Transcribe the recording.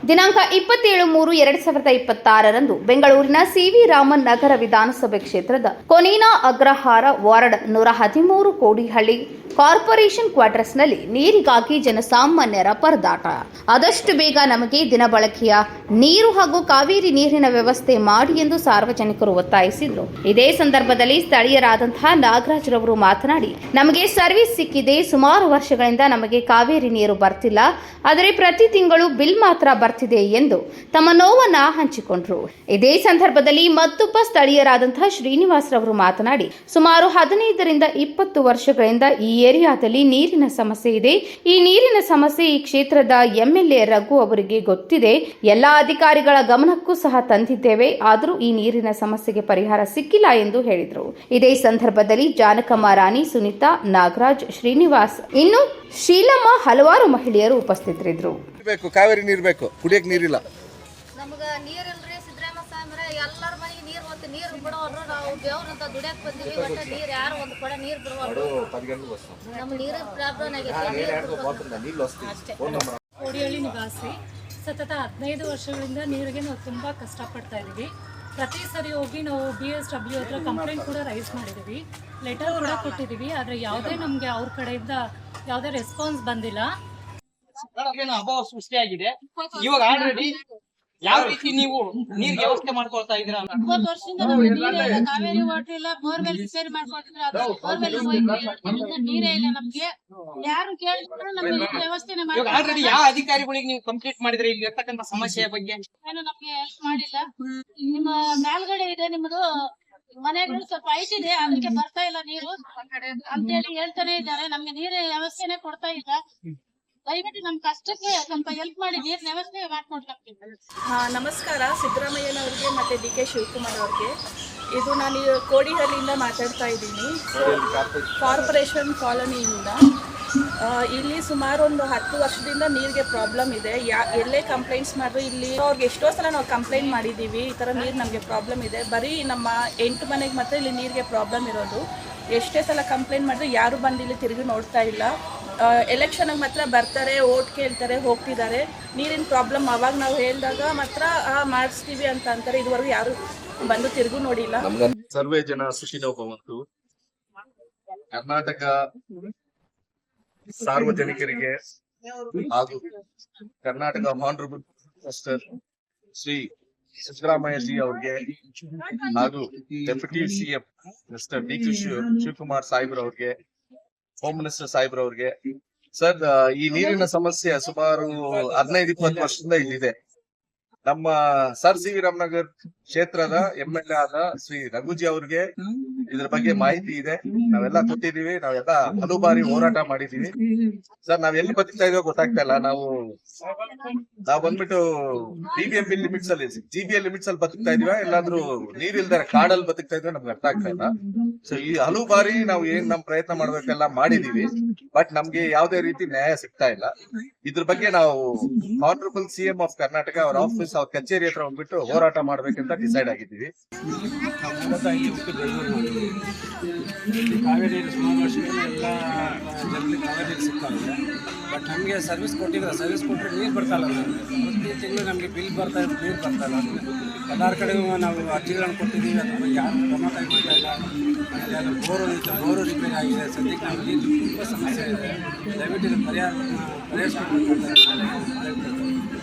ದಿನಾಂಕ 27/3/2026 ಬೆಂಗಳೂರಿನ ಸಿವಿ ರಾಮನ್ ನಗರ ವಿಧಾನಸಭೆ ಕ್ಷೇತ್ರದ ಕೊನೀನಾ ಅಗ್ರಹಾರ ವಾರ್ಡ್ 113 ಕೋಡಿಹಳ್ಳಿ ಕಾರ್ಪೊರೇಷನ್ ಕ್ವಾರ್ಟರ್ಸ್ನಲ್ಲಿ ನೀರಿಗಾಗಿ ಜನಸಾಮಾನ್ಯರ ಪರದಾಟ. ಆದಷ್ಟು ಬೇಗ ನಮಗೆ ದಿನಬಳಕೆಯ ನೀರು ಹಾಗೂ ಕಾವೇರಿ ನೀರಿನ ವ್ಯವಸ್ಥೆ ಮಾಡಿ ಎಂದು ಸಾರ್ವಜನಿಕರು ಒತ್ತಾಯಿಸಿದರು. ಇದೇ ಸಂದರ್ಭದಲ್ಲಿ ಸ್ಥಳೀಯರಾದಂತಹ ನಾಗರಾಜ್ ರವರು ಮಾತನಾಡಿ, ನಮಗೆ ಸರ್ವಿಸ್ ಸಿಕ್ಕಿದೆ, ಸುಮಾರು ವರ್ಷಗಳಿಂದ ನಮಗೆ ಕಾವೇರಿ ನೀರು ಬರ್ತಿಲ್ಲ, ಆದರೆ ಪ್ರತಿ ತಿಂಗಳು ಬಿಲ್ ಮಾತ್ರ ಬರ್ತಿದೆ ಎಂದು ತಮ್ಮ ನೋವನ್ನ ಹಂಚಿಕೊಂಡರು. ಇದೇ ಸಂದರ್ಭದಲ್ಲಿ ಮತ್ತೊಬ್ಬ ಸ್ಥಳೀಯರಾದಂತಹ ಶ್ರೀನಿವಾಸ್ ರವರು ಮಾತನಾಡಿ, ಸುಮಾರು 15ರಿಂದ 20 ವರ್ಷಗಳಿಂದ ಈ ಏರಿಯಾದಲ್ಲಿ ನೀರಿನ ಸಮಸ್ಯೆ ಇದೆ. ಈ ನೀರಿನ ಸಮಸ್ಯೆ ಈ ಕ್ಷೇತ್ರದ ಎಂಎಲ್ಎ ರಘು ಅವರಿಗೆ ಗೊತ್ತಿದೆ. ಎಲ್ಲಾ ಅಧಿಕಾರಿಗಳ ಗಮನಕ್ಕೂ ಸಹ ತಂದಿದ್ದೇವೆ, ಆದರೂ ಈ ನೀರಿನ ಸಮಸ್ಯೆಗೆ ಪರಿಹಾರ ಸಿಕ್ಕಿಲ್ಲ ಎಂದು ಹೇಳಿದರು. ಇದೇ ಸಂದರ್ಭದಲ್ಲಿ ಜಾನಕಮ್ಮ ರಾಣಿ, ಸುನೀತಾ, ನಾಗರಾಜ್, ಶ್ರೀನಿವಾಸ್, ಇನ್ನು ಶೀಲಮ್ಮ ಹಲವಾರು ಮಹಿಳೆಯರು ಉಪಸ್ಥಿತರಿದ್ದರು. ಕಾವೇರಿ ನೀರು ಬೇಕು, ಕುಡಿಯಕ್ಕೆ ನೀರಿಲ್ಲ. ನಮಗೆ ನೀರಿಲ್ರಿ, ಸಿದ್ದರಾಮಯ್ಯ ಸಾಹೇಬ್ರೆ ಎಲ್ಲರ ಮನೆಗೆ ನೀರು ಮತ್ತು ನೀರು ಬಿಡೋರು. ನಾವು ಬೇವ್ರಂತ ದುಡಿಯಕ್ಕೆ ಬಂದೀವಿ, ಒಟ್ಟು ನೀರು ಯಾರು ಒಂದು ಕೊಡ ನೀರು ಬಿಡುವರು. ನಮ್ಮ ನೀರಿನ ಪ್ರಾಬ್ಲಮ್ ಆಗೈತೆ. ಕೋಡಿಹಳ್ಳಿ ನಿವಾಸಿ, ಸತತ 15 ವರ್ಷಗಳಿಂದ ನೀರಿಗೆ ನಾವು ತುಂಬ ಕಷ್ಟಪಡ್ತಾ ಇದ್ದೀವಿ. ಪ್ರತಿ ಸರಿ ಹೋಗಿ ನಾವು BSW ಹತ್ರ ಕಂಪ್ಲೇಂಟ್ ಕೂಡ ರೈಸ್ ಮಾಡಿದ್ದೀವಿ, ಲೆಟರ್ ಕೂಡ ಕೊಟ್ಟಿದ್ದೀವಿ. ಆದರೆ ಯಾವುದೇ ನಮಗೆ ಅವ್ರ ಕಡೆಯಿಂದ ಯಾವುದೇ ರೆಸ್ಪಾನ್ಸ್ ಬಂದಿಲ್ಲ. ಅಭಾವ ಸೃಷ್ಟಿಯಾಗಿದೆ. ಇವಾಗ ಆಲ್ರೆಡಿ ಯಾವ ರೀತಿ ನೀವು ನೀರ್ ವ್ಯವಸ್ಥೆ ಮಾಡ್ಕೊಳ್ತಾ ಇದ್ದೀರಾ? 20 ವರ್ಷದಿಂದ ನಮ್ಗೆ ನೀರೇ ಇಲ್ಲ, ಕಾವೇರಿ ವಾಟರ್ ಇಲ್ಲ, ಬೋರ್ವೆಲ್ ರಿಪೇರಿ ಮಾಡ್ಕೊಟ್ಟಿದ್ರೆ ಅದು ಬೋರ್ವೆಲ್ ನೀರೇ ಇಲ್ಲ. ನಮ್ಗೆ ಯಾರು ಕೇಳಿದ್ರು ನಮ್ಗೆ ವ್ಯವಸ್ಥೆನೆ ಮಾಡಿ. ಆಲ್ರೆಡಿ ಯಾವ ಅಧಿಕಾರಿಗಳಿಗೆ ನೀವು ಕಂಪ್ಲೀಟ್ ಮಾಡಿದ್ರೆ ಇಲ್ಲಿ ಇರ್ತಕ್ಕಂಥ ಸಮಸ್ಯೆಯ ಬಗ್ಗೆ? ಏನು ನಮ್ಗೆ ಹೆಲ್ಪ್ ಮಾಡಿಲ್ಲ. ನಿಮ್ಮ ಮೇಲ್ಗಡೆ ಇದೆ ನಿಮ್ಮದು ಮನೆಗಳು ಸ್ವಲ್ಪ ಹೈಟ್ ಇದೆ, ಅದಕ್ಕೆ ಬರ್ತಾ ಇಲ್ಲ ನೀರು ಅಂತೇಳಿ ಹೇಳ್ತಾನೆ ಇದ್ದಾರೆ. ನಮ್ಗೆ ನೀರಿನ ವ್ಯವಸ್ಥೆನೆ ಕೊಡ್ತಾ ಇಲ್ಲ. ದಯವಿಟ್ಟು ನಮ್ಮ ಕಷ್ಟಕ್ಕೆ ಸ್ವಲ್ಪ ಹೆಲ್ಪ್ ಮಾಡಿ ನೀರಿನ ವ್ಯವಸ್ಥೆ ಮಾಡ್ಕೊಡ್ಲಾಗ್ತೀವಿ. ನಮಸ್ಕಾರ ಸಿದ್ದರಾಮಯ್ಯನವ್ರಿಗೆ ಮತ್ತು DK ಶಿವಕುಮಾರ್ ಅವ್ರಿಗೆ. ಇದು ನಾನು ಕೋಡಿಹಳ್ಳಿಯಿಂದ ಮಾತಾಡ್ತಾ ಇದ್ದೀನಿ, ಕಾರ್ಪೊರೇಷನ್ ಕಾಲೋನಿಯಿಂದ. ಇಲ್ಲಿ ಸುಮಾರು ಒಂದು 10 ವರ್ಷದಿಂದ ನೀರಿಗೆ ಪ್ರಾಬ್ಲಮ್ ಇದೆ. ಎಲ್ಲೇ ಕಂಪ್ಲೇಂಟ್ಸ್ ಮಾಡಿದ್ರು ಇಲ್ಲಿ ಅವ್ರಿಗೆ ಎಷ್ಟೋ ಸಲ ನಾವು ಕಂಪ್ಲೇಂಟ್ ಮಾಡಿದ್ದೀವಿ, ಈ ಥರ ನೀರು ನಮಗೆ ಪ್ರಾಬ್ಲಮ್ ಇದೆ. ಬರೀ ನಮ್ಮ 8 ಮನೆಗೆ ಮಾತ್ರ ಇಲ್ಲಿ ನೀರಿಗೆ ಪ್ರಾಬ್ಲಮ್ ಇರೋದು. ಎಷ್ಟೇ ಸಲ ಕಂಪ್ಲೇಂಟ್ ಮಾಡಿದ್ರು ಯಾರು ಬಂದು ಇಲ್ಲಿ ತಿರುಗಿ ನೋಡ್ತಾ ಇಲ್ಲ. ಎಲೆಕ್ಷನ್ಗೆ ಮಾತ್ರ ಬರ್ತಾರೆ, ಓಟ್ ಕೇಳ್ತಾರೆ, ಹೋಗ್ತಿದ್ದಾರೆ. ನೀರಿನ ಪ್ರಾಬ್ಲಮ್ ಅವಾಗ ನಾವು ಹೇಳಿದಾಗ ಮಾತ್ರ ಮಾಡಿಸ್ತೀವಿ ಅಂತ ಅಂತಾರೆ. ಇದುವರೆಗೂ ಯಾರು ಬಂದು ತಿರುಗು ನೋಡಿಲ್ಲ. ಸರ್ವೇ ಜನ ಸುಖಿನೋ ಭವಂತು. ಕರ್ನಾಟಕ ಸಾರ್ವಜನಿಕರಿಗೆ ಹಾಗೂ ಕರ್ನಾಟಕ ಹಾನರಬಲ್ ಮಿನಿಸ್ಟರ್ ಶ್ರೀ ಸಿದ್ದರಾಮಯ್ಯ ಜಿ ಅವ್ರಿಗೆ ಹಾಗೂ deputy CM mister DK Shivakumar ಸಾಹೇಬ್ರವ್ರಿಗೆ, ಹೋಮ್ ಮಿನಿಸ್ಟರ್ ಸಾಹೇಬ್ರವ್ರಿಗೆ, ಸರ್, ಈ ನೀರಿನ ಸಮಸ್ಯೆ ಸುಮಾರು 15-20 ವರ್ಷದಿಂದ ಇಲ್ಲಿದೆ. ನಮ್ಮ ಸರ್ ಸಿ ವಿ ರಾಮನಗರ್ ಕ್ಷೇತ್ರದ MLA ಆದ ಶ್ರೀ ರಘುಜಿ ಅವ್ರಿಗೆ ಇದ್ರ ಬಗ್ಗೆ ಮಾಹಿತಿ ಇದೆ. ನಾವೆಲ್ಲ ಕೊಟ್ಟಿದೀವಿ, ನಾವೆಲ್ಲ ಹಲವು ಬಾರಿ ಹೋರಾಟ ಮಾಡಿದೀವಿ. ಸರ್, ನಾವ್ ಎಲ್ಲಿ ಬದುಕ್ತಾ ಇದೀವೋ ಗೊತ್ತಾಗ್ತಾ ಇಲ್ಲ. ನಾವು ಬಂದ್ಬಿಟ್ಟು BBMP ಲಿಮಿಟ್ಸ್ ಅಲ್ಲಿ, GBA ಲಿಮಿಟ್ಸ್ ಅಲ್ಲಿ ಬದುಕ್ತಾ ಇದೀವ, ಎಲ್ಲಾದ್ರೂ ನೀರಿಲ್ದಾರ ಕಾಡಲ್ಲಿ ಬದುಕ್ತಾ ಇದ್ವಿ, ನಮ್ಗೆ ಅರ್ಥ ಆಗ್ತಾ ಇಲ್ಲ. ಸೊ ಈ ಹಲವು ಬಾರಿ ನಾವು ಏನ್ ನಮ್ ಪ್ರಯತ್ನ ಮಾಡ್ಬೇಕೆಲ್ಲ ಮಾಡಿದೀವಿ, ಬಟ್ ನಮ್ಗೆ ಯಾವ್ದೇ ರೀತಿ ನ್ಯಾಯ ಸಿಗ್ತಾ ಇಲ್ಲ. ಇದ್ರ ಬಗ್ಗೆ ನಾವು ಹಾನರಬಲ್ CM ಆಫ್ ಕರ್ನಾಟಕ ಅವ್ರ ಆಫೀಸ್, ಅವ್ರ ಕಚೇರಿ ಹತ್ರ ಹೋಗ್ಬಿಟ್ಟು ಹೋರಾಟ ಮಾಡ್ಬೇಕಂತ ಡಿಸೈಡ್ ಆಗಿದ್ದೀವಿ. ಕಾವೇರಿ ಸುಮಾರು ವರ್ಷಗಳಿಂದ ಎಲ್ಲ ಜನರಿಗೆ ಕಾವೇರಿ ಸಿಗ್ತಾ ಇದೆ. ಬಟ್ ನಮಗೆ ಸರ್ವಿಸ್ ಕೊಟ್ಟಿದ್ರೆ, ಸರ್ವಿಸ್ ಕೊಟ್ಟರೆ ನೀರು ಬರ್ತಾಯಿಲ್ಲ. ಪ್ರತಿ ತಿಂಗಳು ನಮಗೆ ಬಿಲ್ ಬರ್ತಾ ಇದೆ, ನೀರು ಬರ್ತಾಯಿಲ್ಲ. ಎಲ್ಲರ ಕಡೆಗೂ ನಾವು ಅರ್ಜಿಗಳನ್ನು ಕೊಟ್ಟಿದ್ದೀವಿ, ಅದ್ರ ಯಾರು ಕ್ರಮ ಕೈಗೊಳ್ತಾ ಇಲ್ಲ. ಬೋರು ರಿಪೇರಿ ಆಗಿದೆ. ಸದ್ಯಕ್ಕೆ ನಾವು ನೀರು ತುಂಬ ಸಮಸ್ಯೆ ಇದೆ. ದಯವಿಟ್ಟು ಪರಿಹರಿಸ್ಕೊಡ್ಬೇಕು.